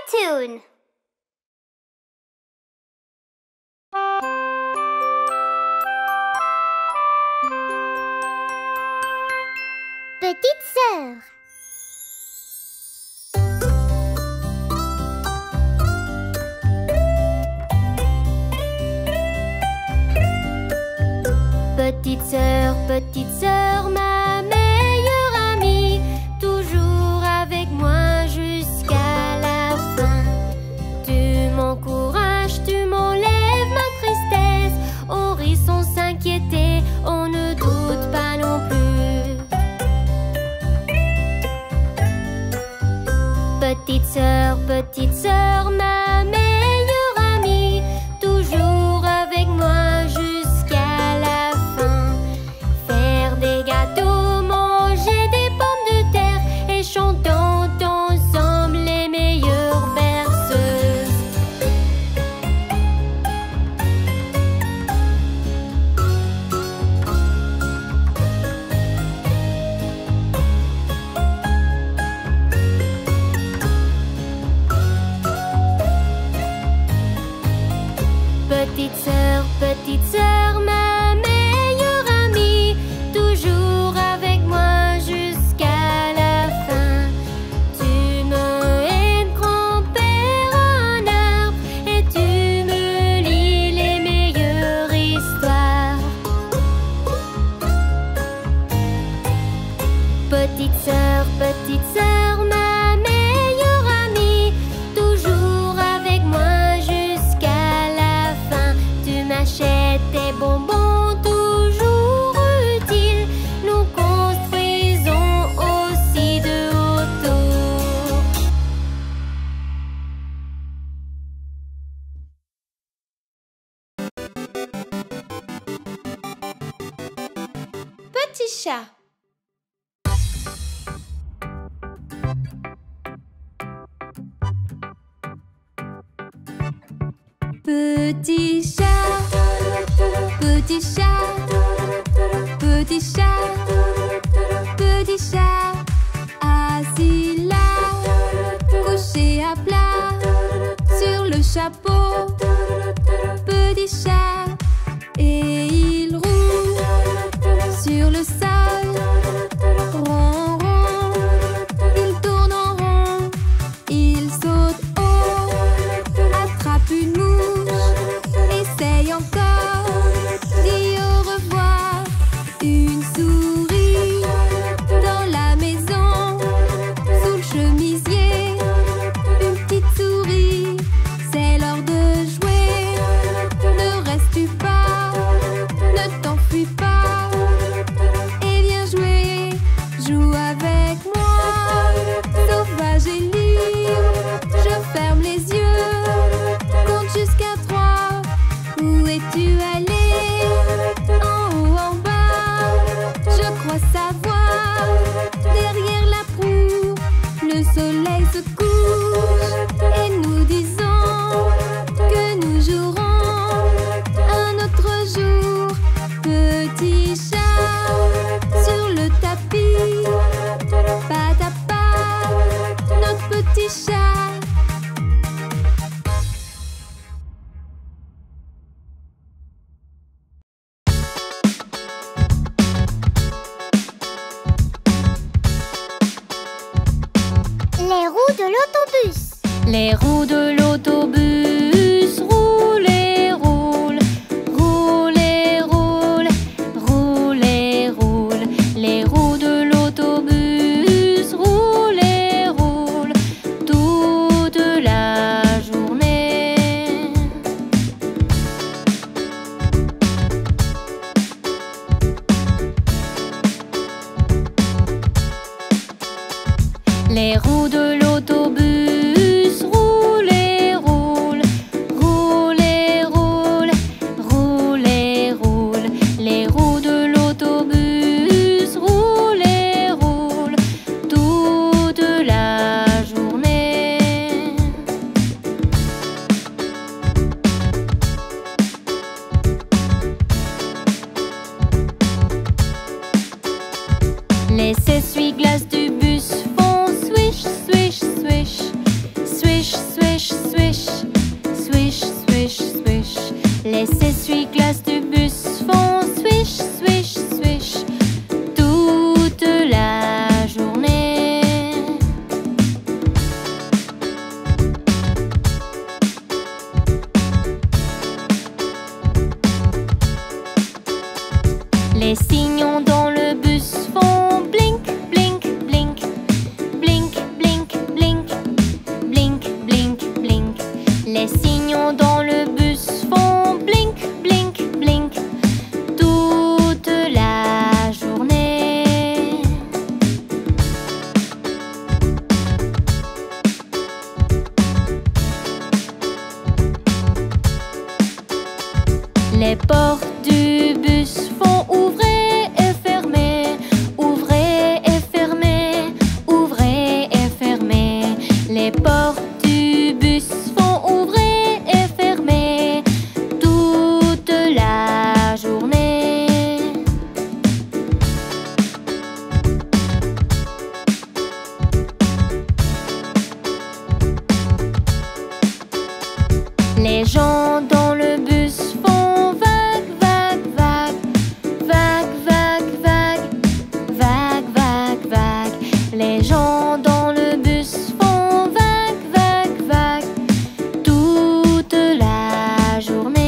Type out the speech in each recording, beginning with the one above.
cartoon. Petite sœur. Petite sœur, ma meilleure amie, toujours avec moi jusqu'à la fin. Tu m'encourages, tu m'enlèves ma tristesse. On rit sans s'inquiéter, on ne doute pas non plus. Petite sœur, ma meilleure amie, toujours avec moi jusqu'à la fin. Faire des gâteaux, manger des pommes de terre et chantons ensemble les meilleures berceuses. Petite sœur, ma meilleure amie, toujours avec moi jusqu'à la fin. Tu me aides, grand-père en arbre, et tu me lis les meilleures histoires. Petite sœur, ma meilleure amie, toujours avec moi jusqu'à la fin. Tu m'achètes des bonbons toujours utiles. Nous construisons aussi de hauts tours. Petit chat. Petit chat, petit chat, petit chat, petit chat, assis là, couché à plat, sur le chapeau, petit chat, et il roule sur le sol, rond, rond, il tourne en rond, il saute haut, attrape une mouche, essaye encore, dis au revoir. Une souris dans la maison, sous le chemisier, une petite souris, c'est l'heure de jouer. Ne reste pas, ne t'enfuis pas, et viens jouer, joue avec moi, sauvage et libre. Je ferme les yeux, compte jusqu'à 3. Où es-tu allé? En haut, en bas, je crois savoir. Derrière la proue, le soleil se couche et nous disons que nous jouerons un autre jour. Petit chat sur le tapis, patte à patte, notre petit chat. Les roues de l'autobus. Les roues de l'autobus roulent et roulent, roulent et roulent, roulent et roulent. Les roues de l'autobus roulent et roulent toute la journée. Les roues de l'autobus roulent et roulent, roulent et roulent, roulent et roulent. Les roues de l'autobus roulent et roulent toute la journée. Les essuie-glaces du bus font swish, swish, gens dans le bus font vague, vague, vague. Vague, vague, vague. Vague, vague, vague. Les gens dans le bus font vague, vague, vague. Toute la journée.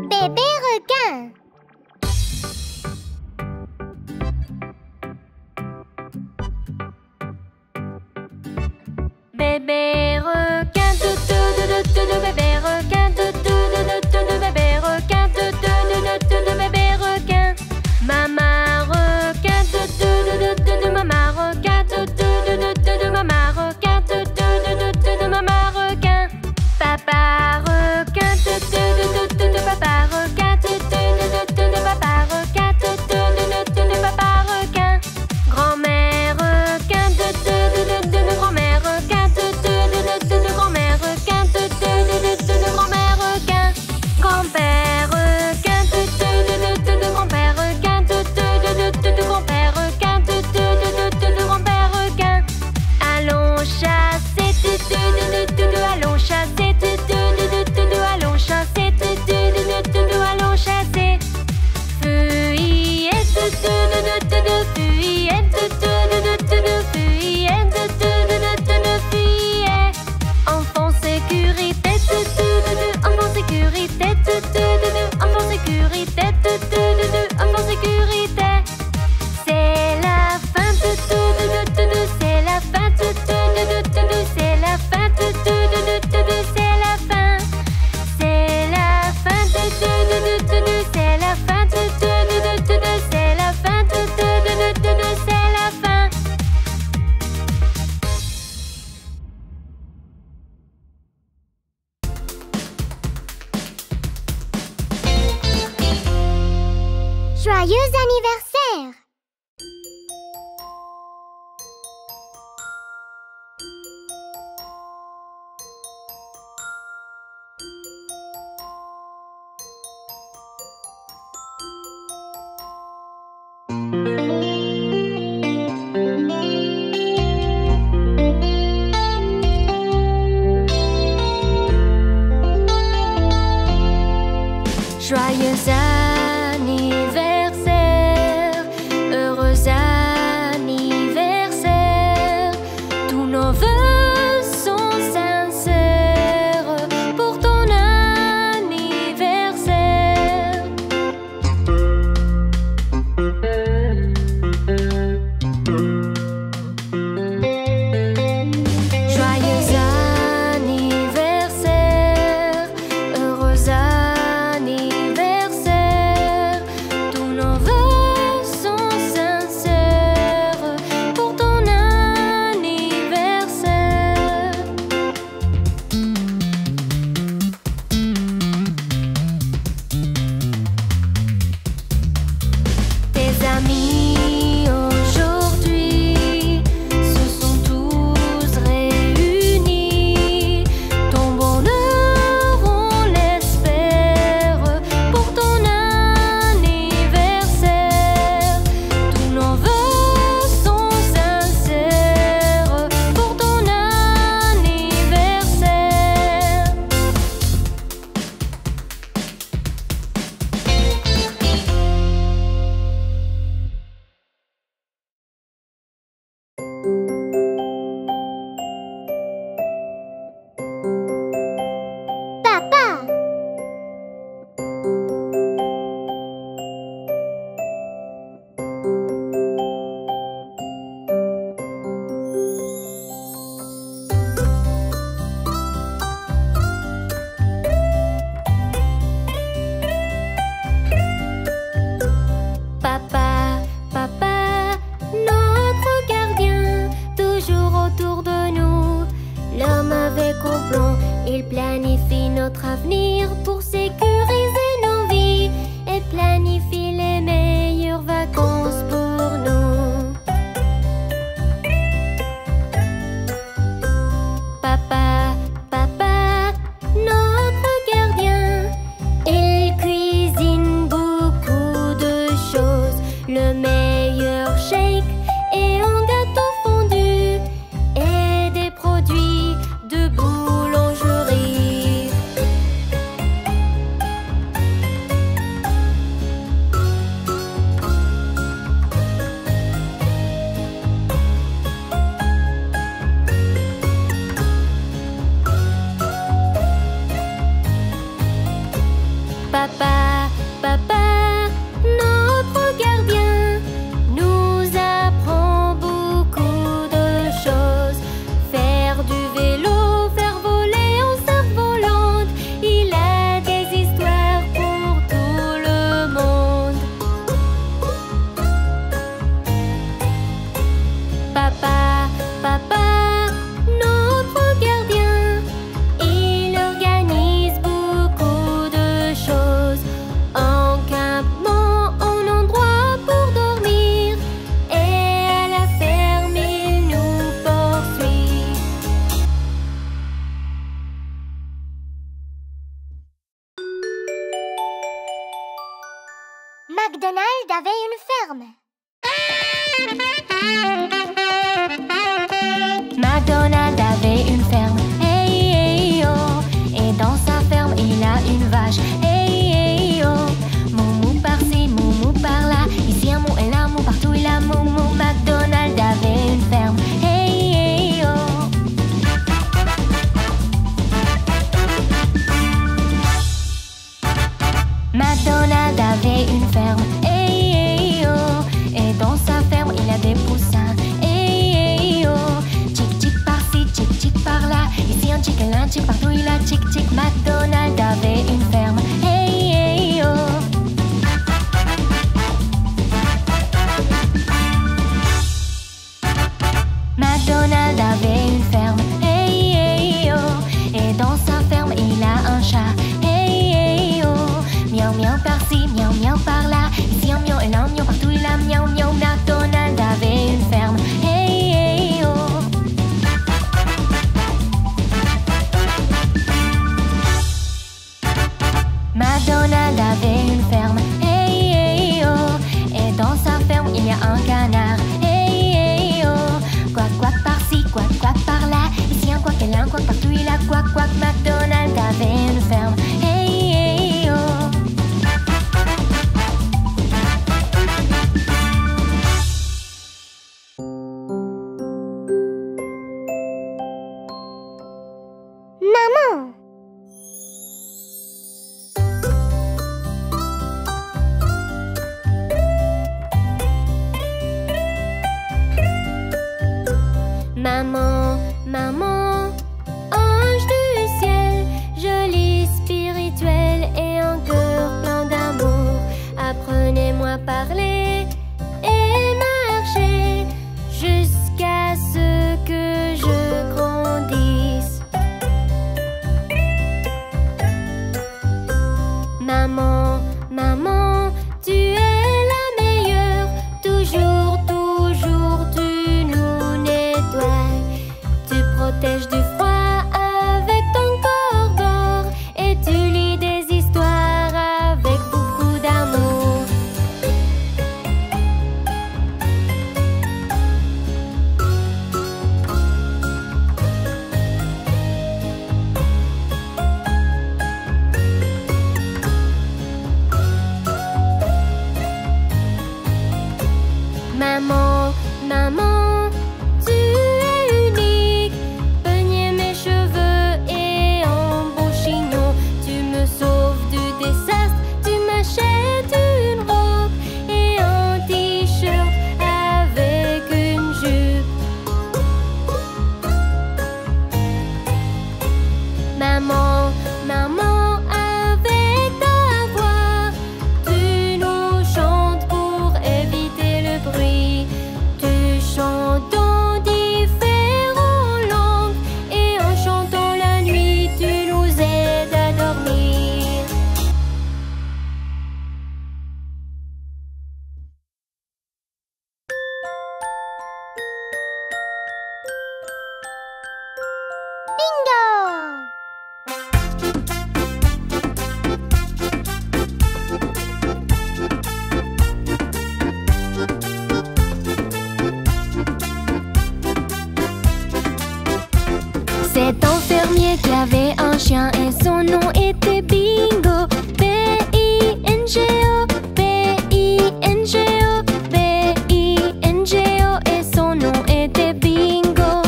Bébé requin. Bébé requin, bébé requin, bébé requin, bébé requin. Maman requin, maman requin, maman requin, maman requin. Papa requin, papa requin, papa requin, papa requin. Grand-mère requin, grand-mère requin, grand-mère requin, grand-mère requin. Grand-père requin, grand-père requin, grand-père requin, grand-père requin. Allons chasser, allons chasser, allons chasser, allons chasser. Fuyette, fuyette, fuyette. Enfant sécurité, enfant sécurité, enfant sécurité, enfant sécurité. C'est la fin, c'est la fin, c'est la fin, c'est la fin. C'est la fin, c'est la fin, c'est la fin, c'est la fin. Joyeux anniversaire! Joyeux anniversaire, heureux anniversaire. Tous nos vœux sont sincères pour ton anniversaire. Joyeux anniversaire, heureux anniversaire. McDonald avait une ferme. McDonald avait une ferme, hey, hey, oh. Et dans sa ferme, il a une vache, hey, hey, oh. Moumou par-ci, moumou par-là. Ici un mou et là, mou partout, il a moumou. McDonald avait une ferme, hey, hey, oh. McDonald avait une ferme, hey, hey, oh. Et dans sa ferme, il a des poussins, hey, hey, oh. Chic-chic par-ci, chic-chic par-là. Ici un chic et là un chic, partout il a chic-chic. McDonald avait une ferme, hey, hey, oh. McDonald avait une ferme, hey, hey, oh. Et dans sa ferme, il a un chat, hey, hey, oh. Miaou, miaou par-ci, miaou, miaou par-là. Ici un miaou et là un miaou, partout il a miaou, miaou. McDonald avait une ferme, hey, hey, oh. McDonald avait une ferme, hey, hey, oh. Et dans sa ferme, il y a un canard, hey, hey, oh. Quack, quack par-ci, quack, quack par-là. Ici un quack et là un quack, partout il a quack, quack. McDonald avait une ferme, hey, hey, oh. Maman! Maman, maman, ange du ciel, jolie spirituelle et un cœur plein d'amour. Apprenez-moi à parler et marcher jusqu'à ce que je grandisse. Maman, maman, tu es la meilleure, toujours, toujours tu nous nettoies. Tu protèges du froid avec ton corps d'or et tu lis des histoires avec beaucoup d'amour. Maman, maman, tu es unique. Peignez mes cheveux et un beau chignon. Tu me sauves du désastre. Tu m'achètes une robe et un t-shirt avec une jupe. Maman, maman, avec ta voix, tu nous chantes pour éviter le bruit. Tu chantes dans différentes langues et en chantant la nuit, tu nous aides à dormir. Bingo! C'est un fermier qui avait un chien et son nom était Bingo. B-I-N-G-O, B-I-N-G-O, B-I-N-G-O et son nom était Bingo.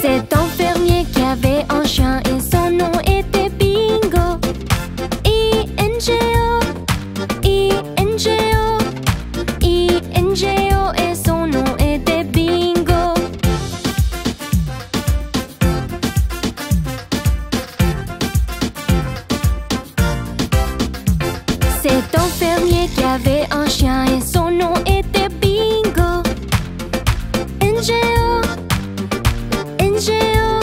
C'est un fermier qui avait un chien et son nom était Bingo. I-N-G-O, I-N-G-O, I-N-G-O et son nom était Bingo. C'est un fermier qui avait un chien et son nom était Bingo. N-G-O, N-G-O,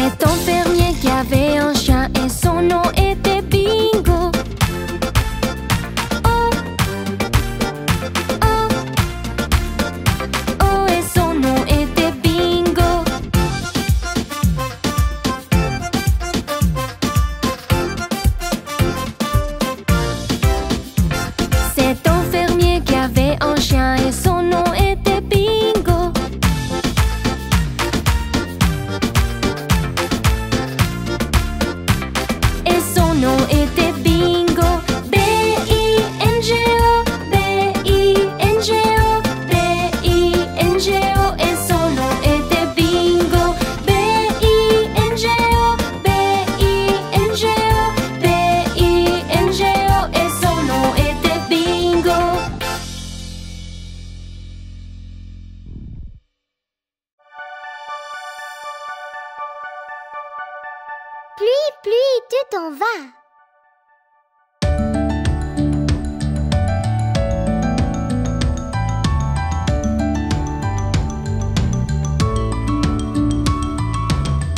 C'est un fermier qui avait un chien et son nom était Bingo. Oh, oh, oh, et son nom était Bingo. C'est un fermier qui avait un chien et son nom était Bingo. Et son nom était Bingo. B-I-N-G-O, B-I-N-G-O, B-I-N-G-O. Et son nom était Bingo. B-I-N-G-O, B-I-N-G-O, B-I-N-G-O. Et son nom était Bingo. Pluie, pluie, tu t'en vas.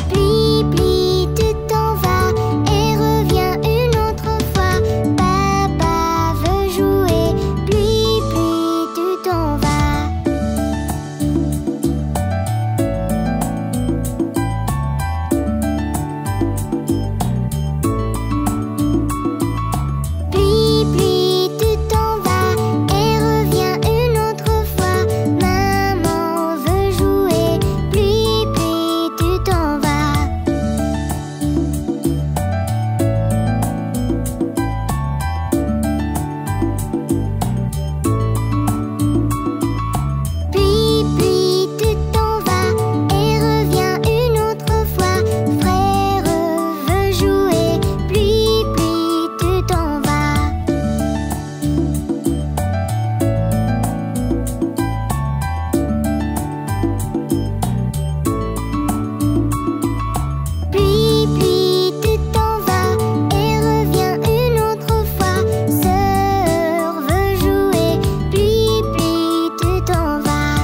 Pluie, pluie, tu t'en vas et reviens une autre fois. Papa veut jouer. Pluie, pluie, tu t'en vas. Pluie, pluie, tu t'en vas et reviens une autre fois. Maman veut jouer. Pluie, pluie, tu t'en vas. Pluie, pluie, tu t'en vas et reviens une autre fois. Frère veut jouer. Pluie, pluie, tu t'en vas. Pluie, pluie, tu t'en vas et reviens une autre fois. Sœur veut jouer. Pluie, pluie, tu t'en vas.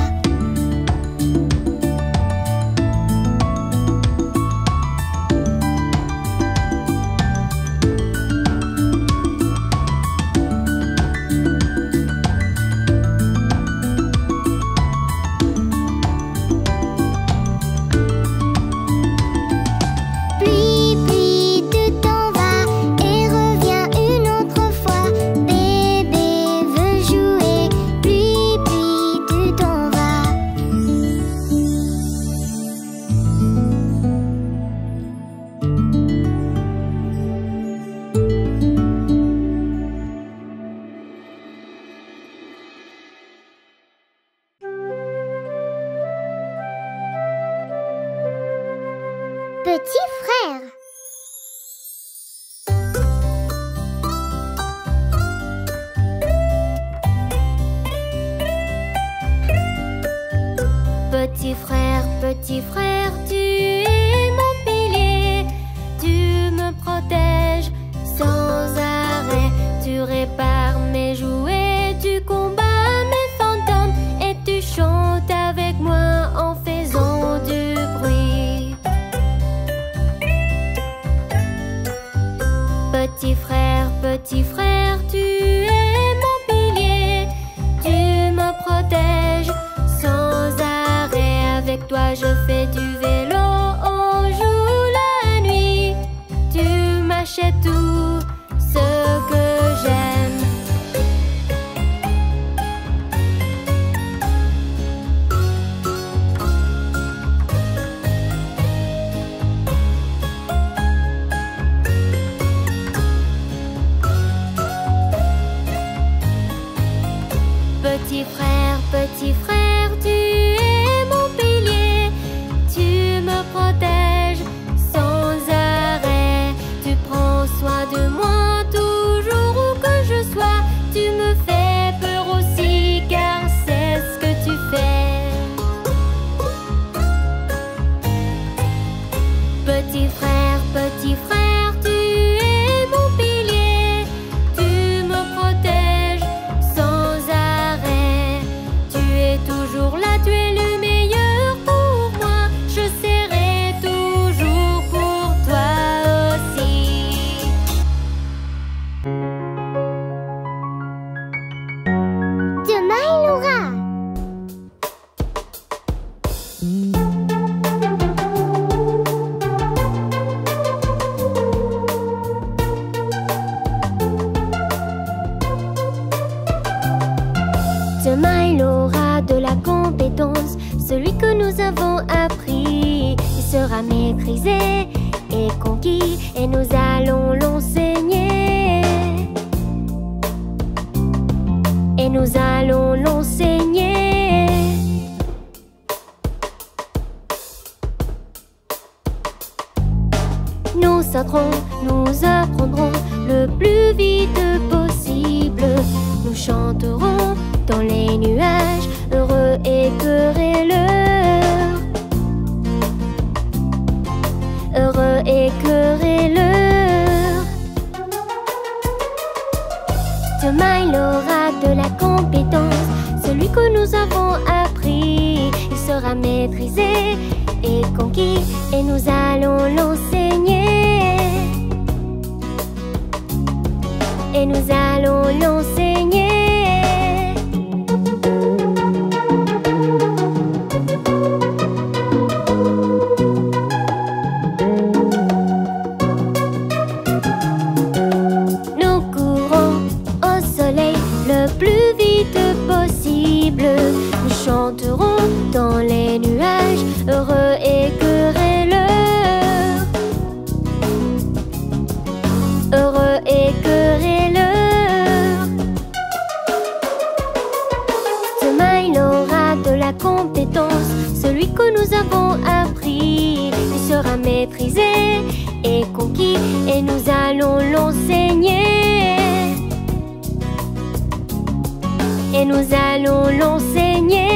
Pluie, pluie, tu t'en vas et reviens une autre fois. Bébé veut jouer. Pluie, pluie, tu t'en vas. Petit frère. Petit frère, tu es mon pilier. Tu me protèges sans arrêt. Tu répares mes jouets, tu combats mes fantômes et tu chantes avec moi en faisant du bruit. Petit frère, tu es mon pilier. Tu me protèges sans arrêt. Avec toi je fais du vélo, on joue la nuit. Tu m'achètes tout ce que j'aime. Petit frère, tu es mon pilier. Tu me protèges sans arrêt. Tu prends soin de moi toujours où que je sois. Tu me fais peur aussi car c'est ce que tu fais. Petit frère, tu es mon pilier. Tu me protèges sans arrêt. Tu es toujours là, tu es le Demain il aura de la compétence, celui que nous avons appris. Il sera maîtrisé et conquis, et nous allons l'enseigner. Et nous allons l'enseigner. Nous sauterons, nous apprendrons le plus vite possible. Nous chanterons dans les nuages, heureux et querelleurs. Heureux et querelleurs. Demain il aura de la compétence, celui que nous avons appris. Il sera maîtrisé et conquis, et nous allons l'enseigner. Et nous allons l'enseigner. Nous courons au soleil le plus vite possible. Nous chanterons dans les nuages, heureux et querelleurs. Heureux et querelleurs. Demain il aura de la compétence, celui que nous avons appris. Il sera maîtrisé et conquis, et nous allons l'enseigner. Et nous allons l'enseigner.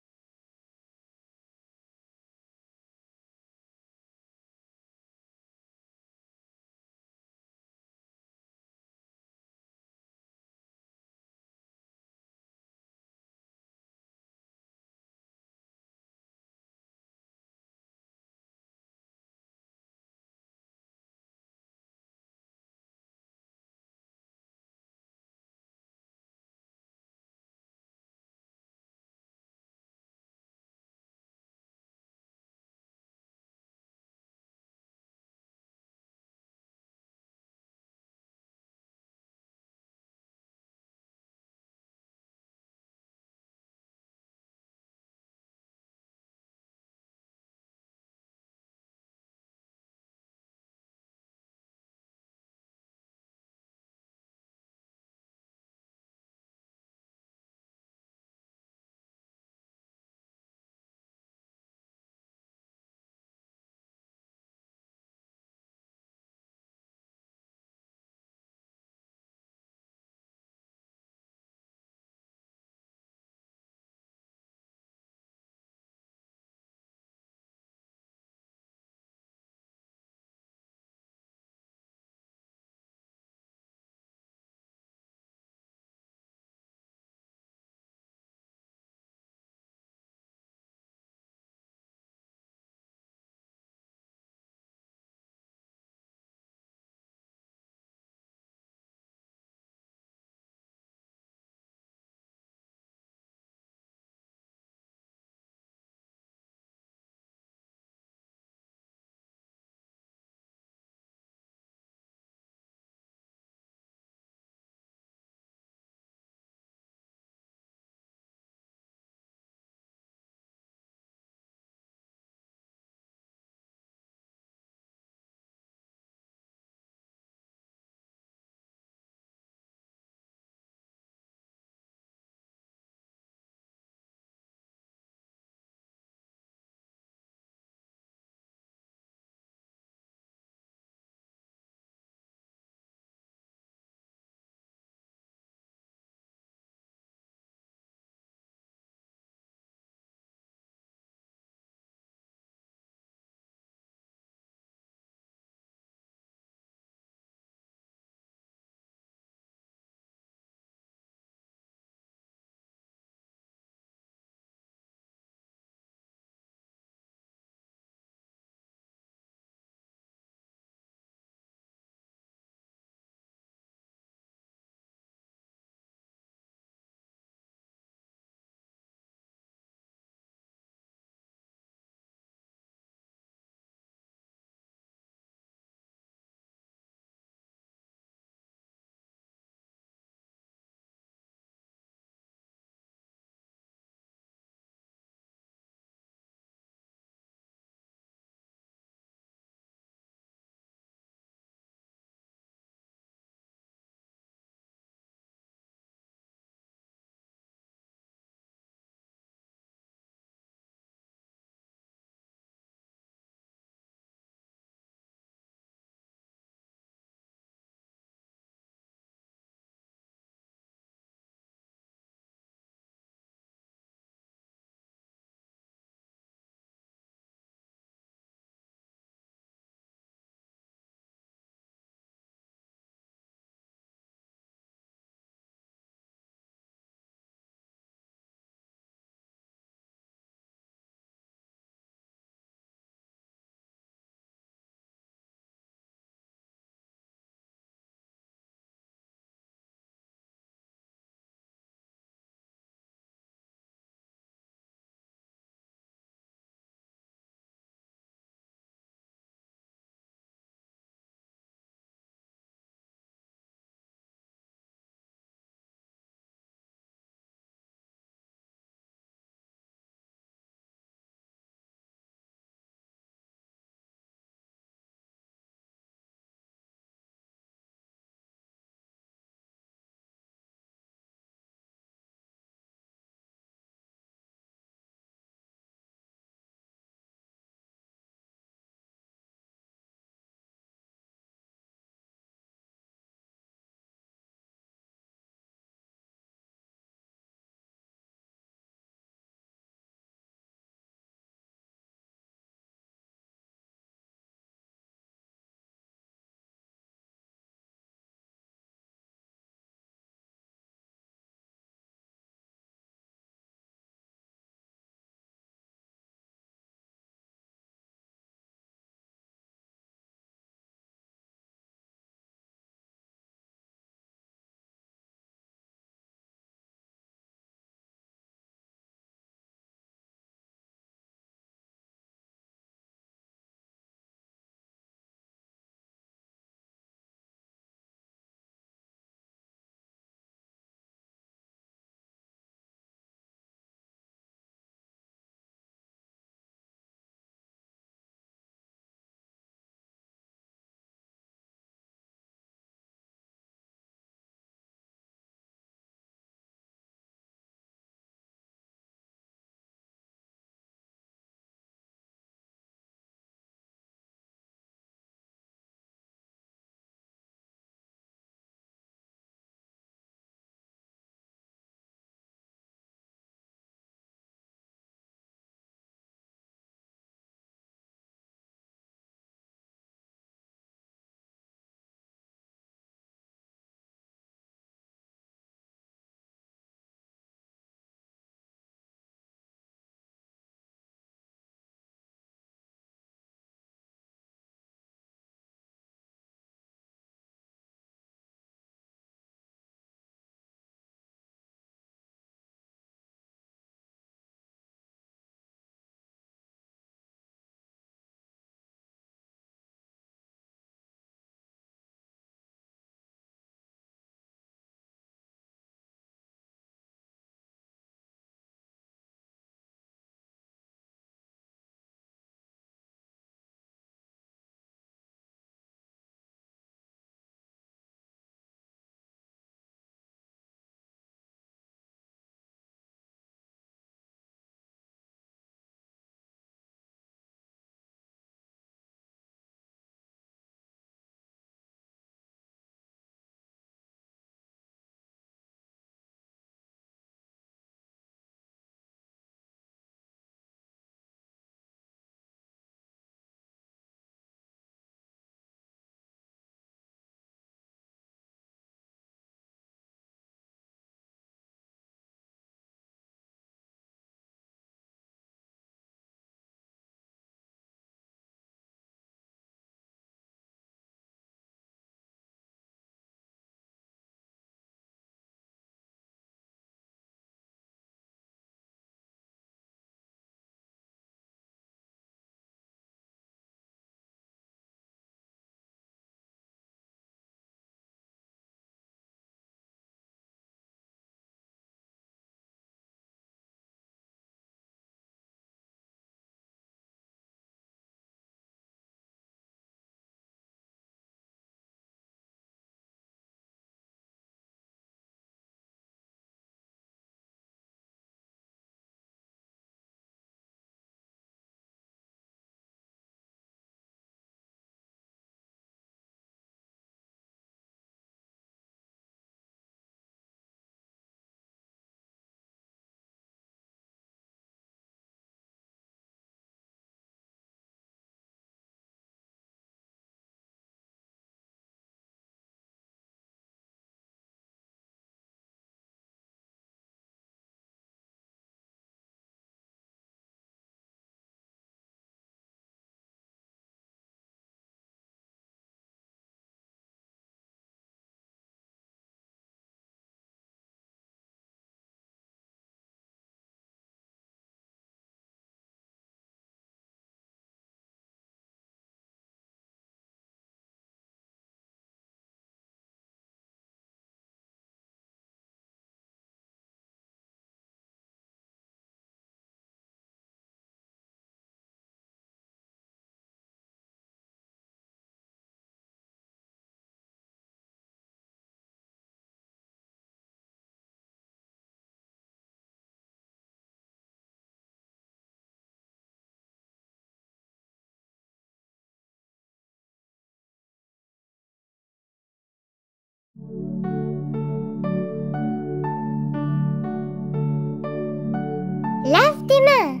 lave tes mains.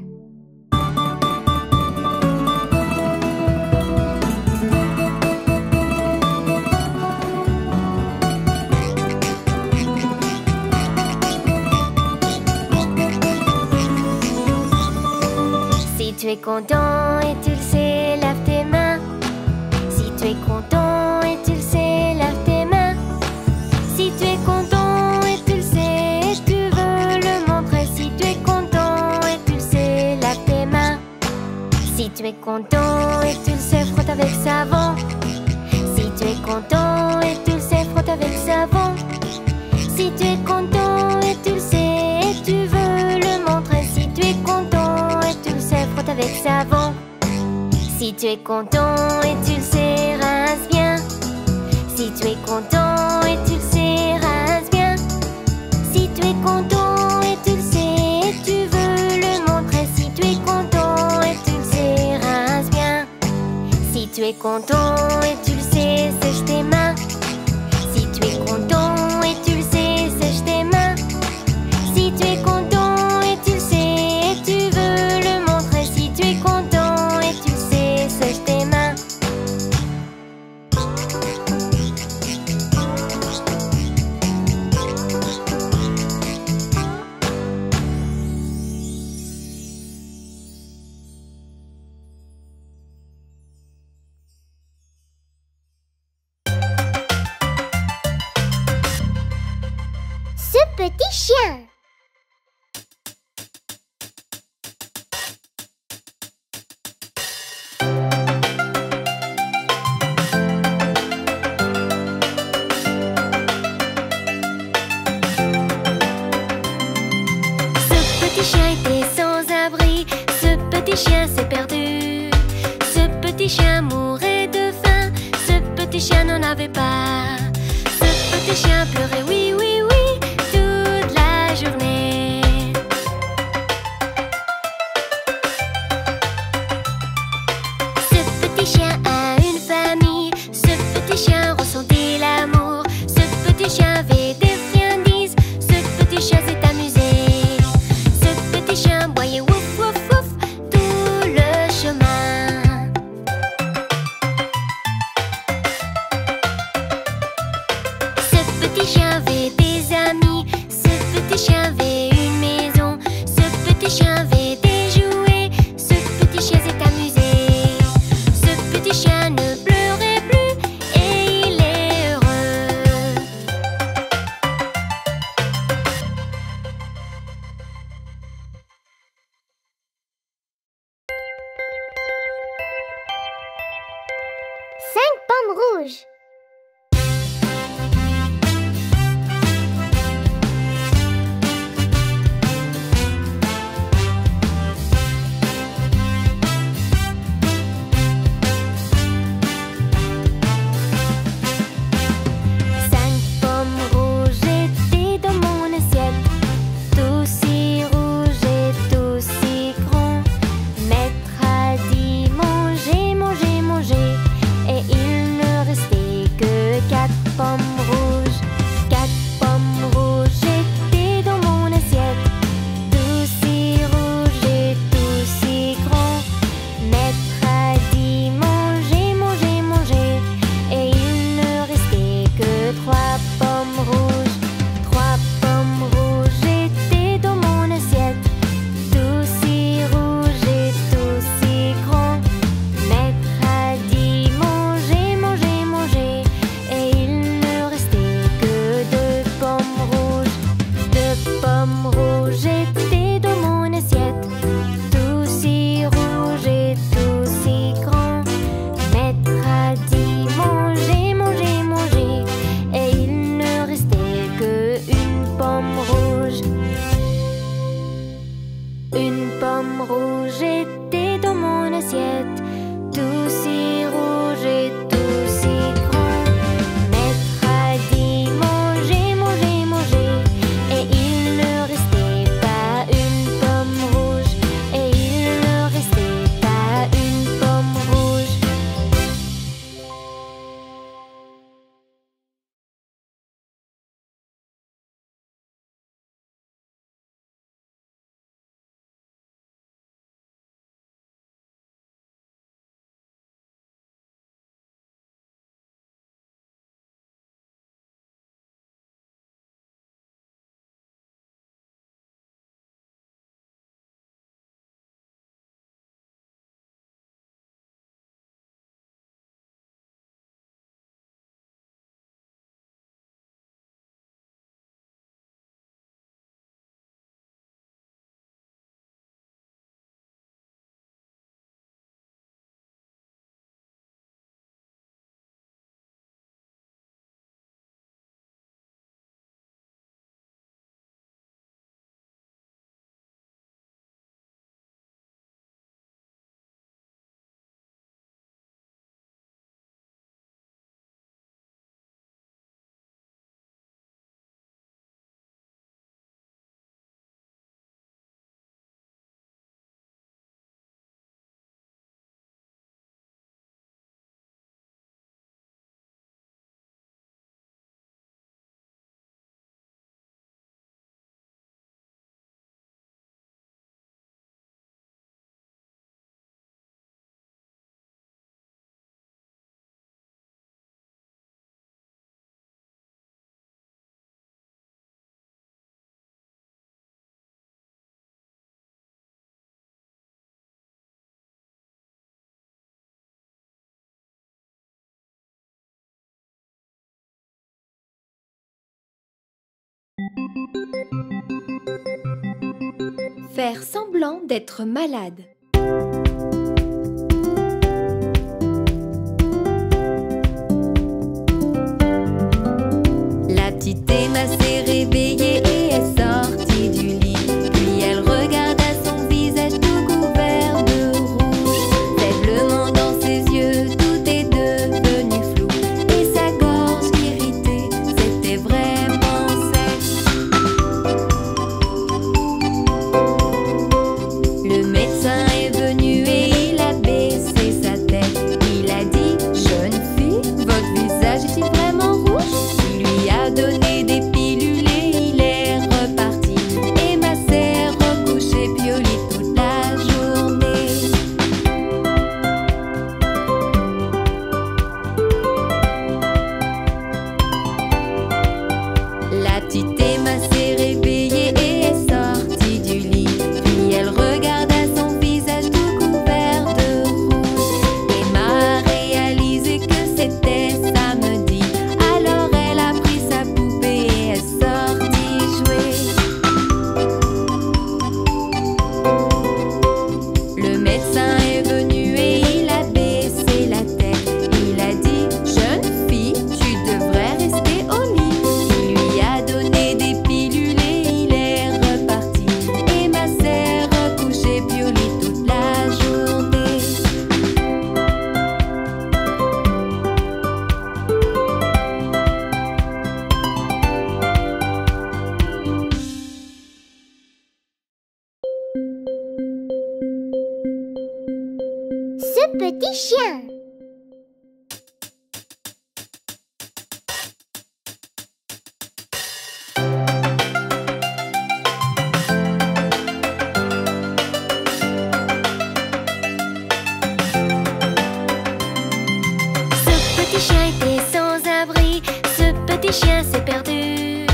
Si tu es content et tu le sais, lave tes mains. Si tu es content et tu le sais, lave tes mains. Si tu es content et tu le sais, et tu veux le montrer. Si tu es content et tu le sais, lave tes mains. Si tu es content et tu le sais, frotte avec savon. Si tu es content et tu le sais, frotte avec savon. Si tu es content et tu le sais, et tu veux le montrer. Si tu es content et tu le sais, frotte avec savon. Si tu es content et tu le sais, rince bien. Si tu es content et tu le sais, rince bien. Si tu es content et tu le sais, et tu veux le montrer. Si tu es content et tu le sais, rince bien. Si tu es content et tu le sais, sèche tes mains. Si tu es content et tu le sais, sèche tes mains. Si tu es content et tu le sais, et tu veux le montrer. Si tu es content et tu le sais, sèche tes mains. Ce petit chien. Ce petit chien était sans abri. Ce petit chien s'est perdu. Ce petit chien mourait de faim. Ce petit chien n'en avait pas. Ce petit chien pleurait, oui, oui, oui, toute la journée. Ce petit chien a une famille. Ce petit chien ressentait l'amour. Ce petit chien avait des friandises. Ce petit chien s'est amusé. Ce petit chien boyait wouf, wouf, wouf tout le chemin. Ce petit chien avait des amis. Ce petit chien avait une maison. Ce petit chien avait des jouets. Ce petit chien s'est amusé. Ce petit chien ne pleurait plus et il est heureux. Cinq pommes rouges. Cinq pommes rouges étaient dans mon assiette, tout si rouge et tout si grand. Maître a dit manger, manger, manger, et il ne restait que quatre pommes rouges. Quatre pommes rouges étaient dans mon assiette, tout si rouge et tout si grand. Maître a dit manger, manger, manger, et il ne restait que trois pommes rouges. Trois pommes rouges étaient dans mon assiette, tout si rouge et tout si grand. Maître a dit manger, manger, manger, et il ne restait que deux pommes rouges. Deux pommes rouges étaient dans mon assiette, tout si rouge et tout si grand. Maître a dit manger, manger, manger, et il ne restait que une pomme rouge. Une pomme rouge était dans mon assiette, tout si rouge et tout si grand. Maître a dit manger, manger, manger, et il ne restait Faire semblant d'être malade. La petite Emma s'est réveillée et est sortie du lit. Puis elle regarda son visage tout couvert de rouge. Faiblement dans ses yeux, tout est devenu flou. Et sa gorge irritée, c'était vraiment sec. Le médecin est venu et il a baissé sa tête. Il a dit: jeune fille, votre visage est-il vraiment rouge? Il lui a donné des pilules et il est reparti. Emma s'est recouchée puis au lit toute la journée. La petite Emma s'est réveillée et est sortie du lit. Puis elle regarda son visage tout couvert de rouge. Emma a réalisé que c'était samedi. Alors elle a pris sa poupée et est sortie jouer. Le médecin est venu et il a baissé la tête. Il a dit: jeune fille, tu devrais rester au lit. Il lui a donné des pilules et il est reparti. Emma s'est recouchée puis au lit toute la journée. Ce petit chien. Ce petit chien était sans abri, ce petit chien s'est perdu.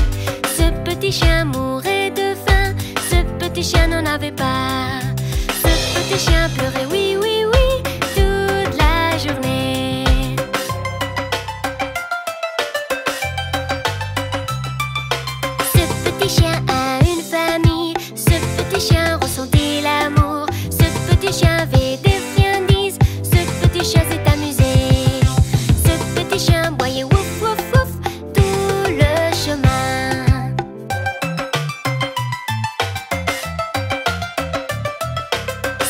Ce petit chien mourait de faim, ce petit chien n'en avait pas. Ce petit chien pleurait, oui, oui, oui, toute la journée. Ce petit chien a une famille, ce petit chien ressentait l'amour. Ce petit chien avait des friandises, ce petit chien s'est amusé. Ce petit chien boyait wouf wouf wouf tout le chemin.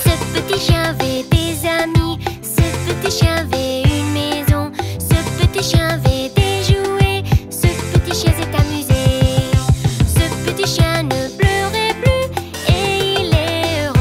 Ce petit chien avait des amis, ce petit chien avait une maison, ce petit chien avait des jouets, ce petit chien s'est amusé. Ce petit chien ne pleurait plus et il est heureux.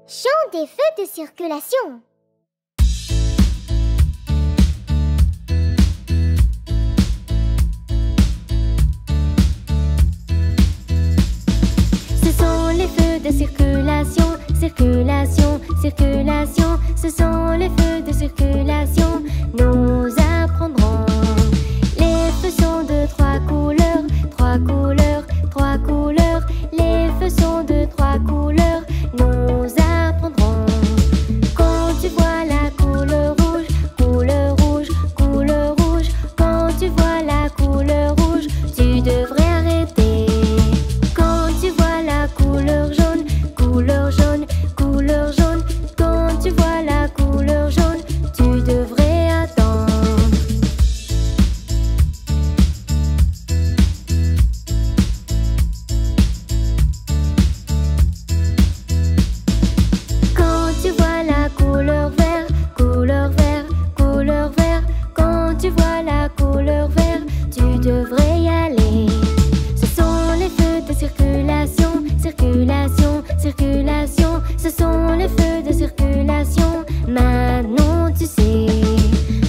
Chant des feux de circulation. Ce sont les feux de circulation, circulation, circulation. Ce sont les feux de circulation. Nous apprendrons. Les feux sont de 3 couleurs, 3 couleurs, 3 couleurs. Les feux sont de 3 couleurs. Nous apprendrons. Quand tu vois la couleur rouge, couleur rouge, couleur rouge. Quand tu vois la couleur rouge, tu devrais arrêter. Quand tu vois la couleur jaune, couleur jaune, couleur jaune. Quand tu vois la couleur jaune, tu devrais attendre. Quand tu vois la couleur vert, couleur vert, couleur vert. Quand tu vois la couleur vert, tu devrais y aller. Ce sont les feux de circulation, circulation, circulation. Ce sont les feux de circulation. Maintenant tu sais.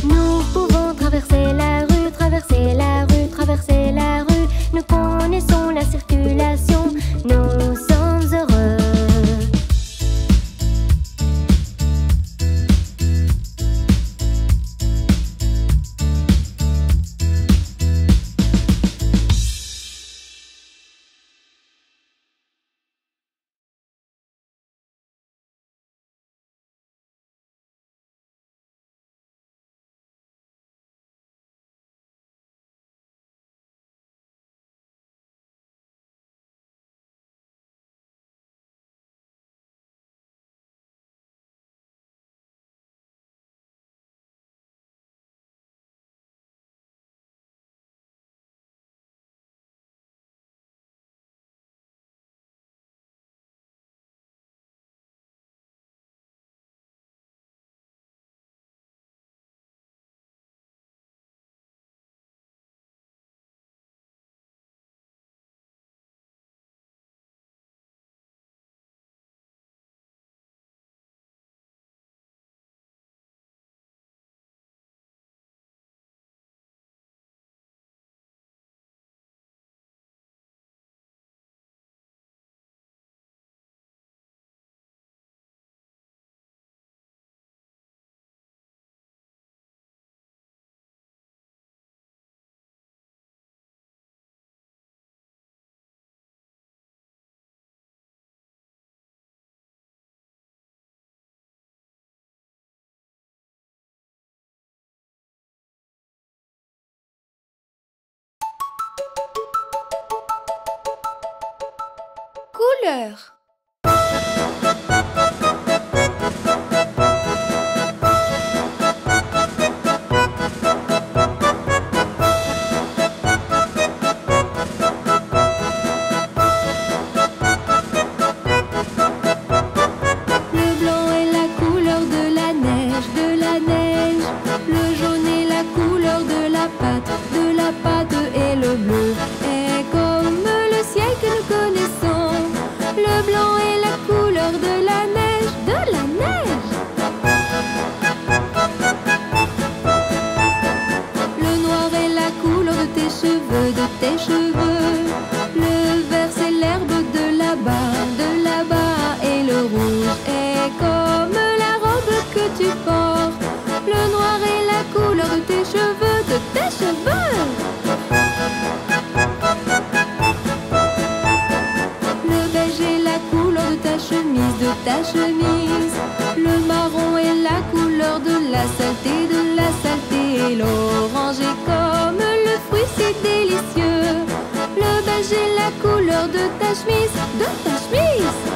Nous pouvons traverser la rue, traverser la rue, traverser la rue. Nous connaissons la circulation. Nous sommes heureux. Couleur. Le blanc est la couleur de la neige, de la neige. Le jaune est la couleur de la pâte et le bleu est comme le ciel que nous connaissons. Le blanc est la couleur de la neige, de la neige. Le noir est la couleur de tes cheveux, de tes cheveux. Le vert c'est l'herbe de là-bas, et le rouge est comme la robe que tu portes. Le noir est la couleur de tes cheveux, de tes cheveux. Le beige est la couleur de ta chemise, de ta chemise. Le marron est la couleur de la saleté, de la saleté. Et l'orange est comme le fruit si délicieux. Le beige est la couleur de ta chemise, de ta chemise.